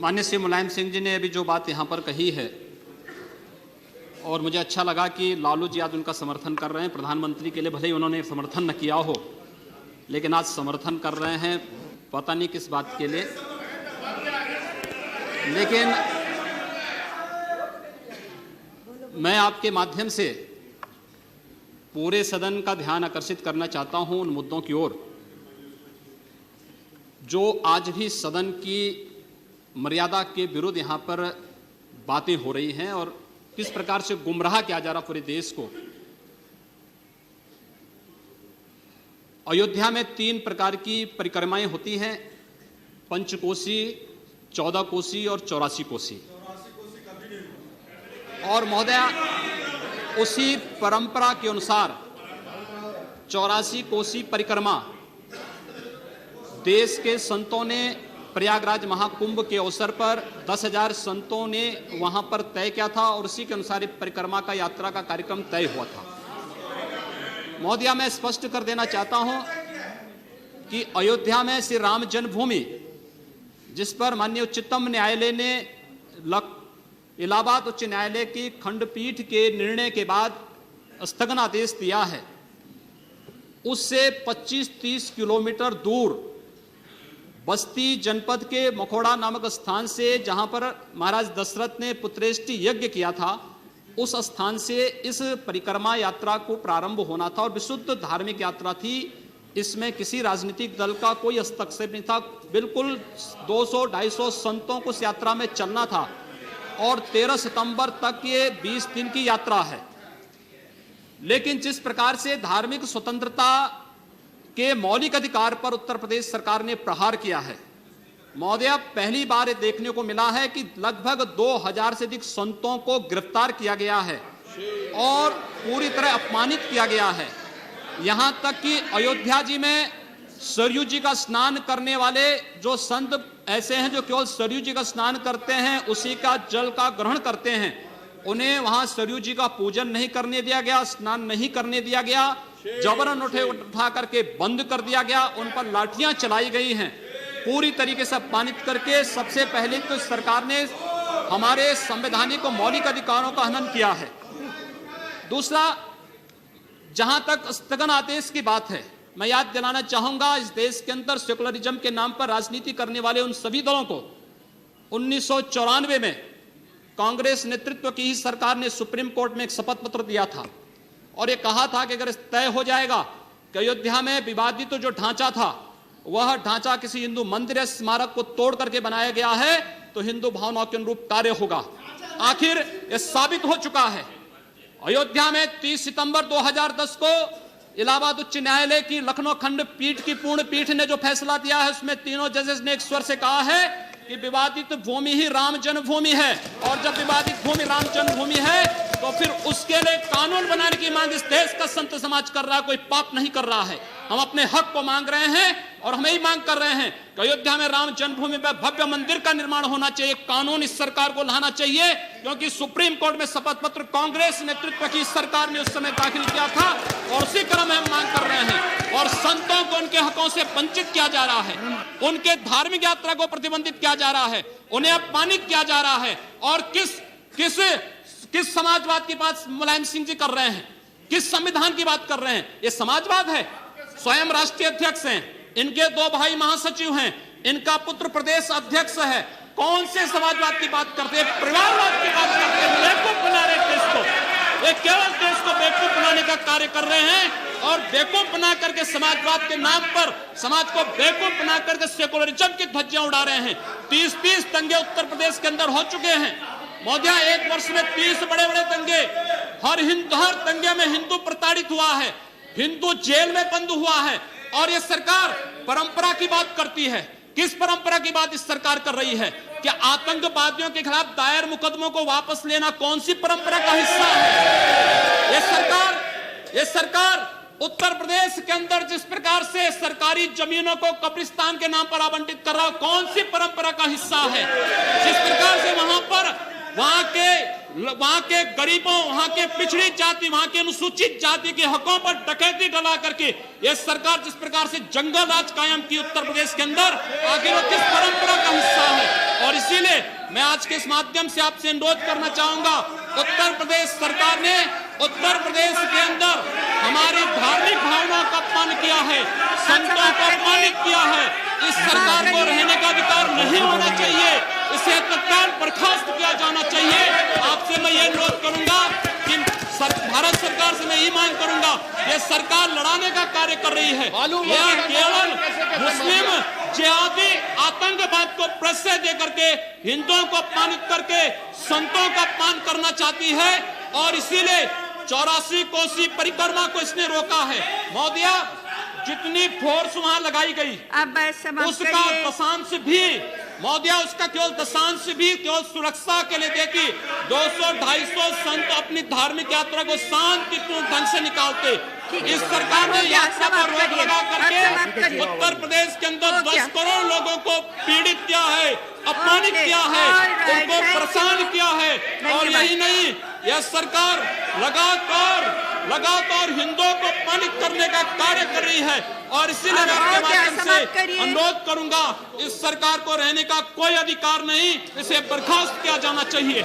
माननीय श्री मुलायम सिंह जी ने अभी जो बात यहाँ पर कही है, और मुझे अच्छा लगा कि लालू जी आज उनका समर्थन कर रहे हैं। प्रधानमंत्री के लिए भले ही उन्होंने समर्थन न किया हो, लेकिन आज समर्थन कर रहे हैं, पता नहीं किस बात के लिए। लेकिन मैं आपके माध्यम से पूरे सदन का ध्यान आकर्षित करना चाहता हूं उन मुद्दों की ओर जो आज भी सदन की मर्यादा के विरुद्ध यहाँ पर बातें हो रही हैं और किस प्रकार से गुमराह किया जा रहा पूरे देश को। अयोध्या में 3 प्रकार की परिक्रमाएं होती हैं, पंचकोसी, 14 कोसी और 84 कोसी। और महोदय, उसी परंपरा के अनुसार 84 कोसी परिक्रमा देश के संतों ने प्रयागराज महाकुंभ के अवसर पर 10,000 संतों ने वहां पर तय किया था और उसी के अनुसार परिक्रमा का यात्रा का कार्यक्रम तय हुआ था। महोदय, मैं स्पष्ट कर देना चाहता हूं कि अयोध्या में श्री राम जन्मभूमि, जिस पर माननीय उच्चतम न्यायालय ने इलाहाबाद उच्च न्यायालय की खंडपीठ के निर्णय के बाद स्थगन आदेश दिया है, उससे 25-30 किलोमीटर दूर बस्ती जनपद के मखोड़ा नामक स्थान से, जहां पर महाराज दशरथ ने पुत्रेष्टि यज्ञ किया था, उस स्थान से इस परिक्रमा यात्रा को प्रारंभ होना था और विशुद्ध धार्मिक यात्रा थी। इसमें किसी राजनीतिक दल का कोई हस्तक्षेप नहीं था। बिल्कुल 200-250 संतों को इस यात्रा में चलना था और 13 सितंबर तक ये 20 दिन की यात्रा है। लेकिन जिस प्रकार से धार्मिक स्वतंत्रता के मौलिक अधिकार पर उत्तर प्रदेश सरकार ने प्रहार किया है, महोदय, पहली बार ये देखने को मिला है कि लगभग 2000 से अधिक संतों को गिरफ्तार किया गया है और पूरी तरह अपमानित किया गया है। यहां तक कि अयोध्या जी में सरयू जी का स्नान करने वाले जो संत ऐसे हैं जो केवल सरयू जी का स्नान करते हैं, उसी का जल का ग्रहण करते हैं, उन्हें वहां सरयू जी का पूजन नहीं करने दिया गया, स्नान नहीं करने दिया गया, जबरन उठा करके बंद कर दिया गया, उन पर लाठियां चलाई गई हैं, पूरी तरीके से अपमानित करके। सबसे पहले तो सरकार ने हमारे संवैधानिक और मौलिक अधिकारों का हनन किया है। दूसरा, जहां तक स्थगन आदेश की बात है, मैं याद दिलाना चाहूंगा, इस देश के अंदर सेकुलरिज्म के नाम पर राजनीति करने वाले उन सभी दलों को 1994 में कांग्रेस नेतृत्व की ही सरकार ने सुप्रीम कोर्ट में एक शपथ पत्र दिया था और यह कहा था कि अगर तय हो जाएगा कि अयोध्या में विवादित तो जो ढांचा था वह ढांचा किसी हिंदू मंदिर या स्मारक को तोड़ करके बनाया गया है तो हिंदू भावनाओं के अनुरूप कार्य होगा। आखिर यह साबित हो चुका है। अयोध्या में 30 सितंबर 2010 को इलाहाबाद उच्च न्यायालय की लखनऊ खंडपीठ की पूर्ण पीठ ने जो फैसला दिया है, उसमें तीनों जजेस ने एक स्वर से कहा है कि विवादित भूमि ही राम जन्मभूमि है और जब विवादित भूमि राम जन्मभूमि है तो फिर उसके लिए कानून बनाने की मांग इस देश का संत समाज कर रहा है, कोई पाप नहीं कर रहा है। हम अपने हक को मांग रहे हैं और हम यही मांग कर रहे हैं कि अयोध्या में राम जन्मभूमि पर भव्य मंदिर का निर्माण होना चाहिए, कानून इस सरकार को लाना चाहिए, क्योंकि सुप्रीम कोर्ट में शपथ पत्र कांग्रेस नेतृत्व की सरकार ने उस समय दाखिल किया था और उसी क्रम में हम मांग कर रहे हैं। और संतों को उनके हकों से वंचित किया जा रहा है, उनके धार्मिक यात्रा को प्रतिबंधित किया जा रहा है, उन्हें अपमानित किया जा रहा है। और किस समाजवाद की बात मुलायम सिंह जी कर रहे हैं, किस संविधान की बात कर रहे हैं? ये समाजवाद है। स्वयं राष्ट्रीय अध्यक्ष हैं, इनके 2 भाई महासचिव हैं, इनका पुत्र प्रदेश अध्यक्ष है। कौन से समाजवाद की बात करते हैं? परिवारवाद की बात करते हैं। बेवकूफ बना रहे देश को, ये केवल देश को बेवकूफ बनाने का कार्य कर रहे हैं और बेवकूफ बना करके समाजवाद के नाम पर समाज को बेवकूफ बना करके सेकुलरिज्म की धज्जियां उड़ा रहे हैं। 30 दंगे उत्तर प्रदेश के अंदर हो चुके हैं महोदय, 1 वर्ष में 30 बड़े-बड़े दंगे। हर दंगे में हिंदू प्रताड़ित हुआ है, हिंदू जेल में बंद हुआ है और ये सरकार परंपरा की बात करती है। किस परंपरा की बात इस सरकार कर रही है? कि आतंकवादियों के खिलाफ दायर मुकदमों को वापस लेना कौन सी परंपरा का हिस्सा है? ये सरकार उत्तर प्रदेश के अंदर जिस प्रकार से सरकारी जमीनों को कब्रिस्तान के नाम पर आवंटित कर रहा है, कौन सी परंपरा का हिस्सा है? जिस प्रकार से वहां के गरीबों, वहां के पिछड़ी जाति, वहां के अनुसूचित जाति के हकों पर डकैती डला करके यह सरकार जिस प्रकार से जंगल राज कायम की उत्तर प्रदेश के अंदर, आखिर वो किस परंपरा का हिस्सा है? और इसीलिए मैं आज के इस माध्यम से आपसे अनुरोध करना चाहूंगा, उत्तर प्रदेश सरकार ने उत्तर प्रदेश के अंदर हमारी धार्मिक भावनाओं का अपमान किया है, संतों को अपमानित किया है। इस सरकार को रहने का अधिकार नहीं होना चाहिए, इसे तत्काल बर्खास्त किया जाना चाहिए। आपसे मैं ये अनुरोध करूंगा कि भारत सरकार से मैं ये मांग करूंगा, ये सरकार लड़ाने का कार्य कर रही है, यह केवल मुस्लिम जिहादी आतंकवाद को प्रश्रय दे करके हिंदुओं को अपमानित करके संतों का अपमान करना चाहती है। और इसीलिए 84 कोसी परिक्रमा को इसने रोका है। महोदया, जितनी फोर्स वहां लगाई गई उसका दशांश भी, महोदया, उसका केवल दशांश भी केवल सुरक्षा के लिए देखी 200-250 संत अपनी धार्मिक यात्रा को शांतिपूर्ण ढंग से निकालते। इस सरकार ने यात्रा पर रोक लगा करके उत्तर प्रदेश के अंदर 10 करोड़ लोगों को पीड़ित किया है, अपमानित किया है, उनको परेशान किया है। और यही नहीं, यह सरकार लगातार हिंदुओं को अपमानित करने का कार्य कर रही है। और इसीलिए मैं आपके माध्यम से अनुरोध करूंगा, इस सरकार को रहने का कोई अधिकार नहीं, इसे बर्खास्त किया जाना चाहिए।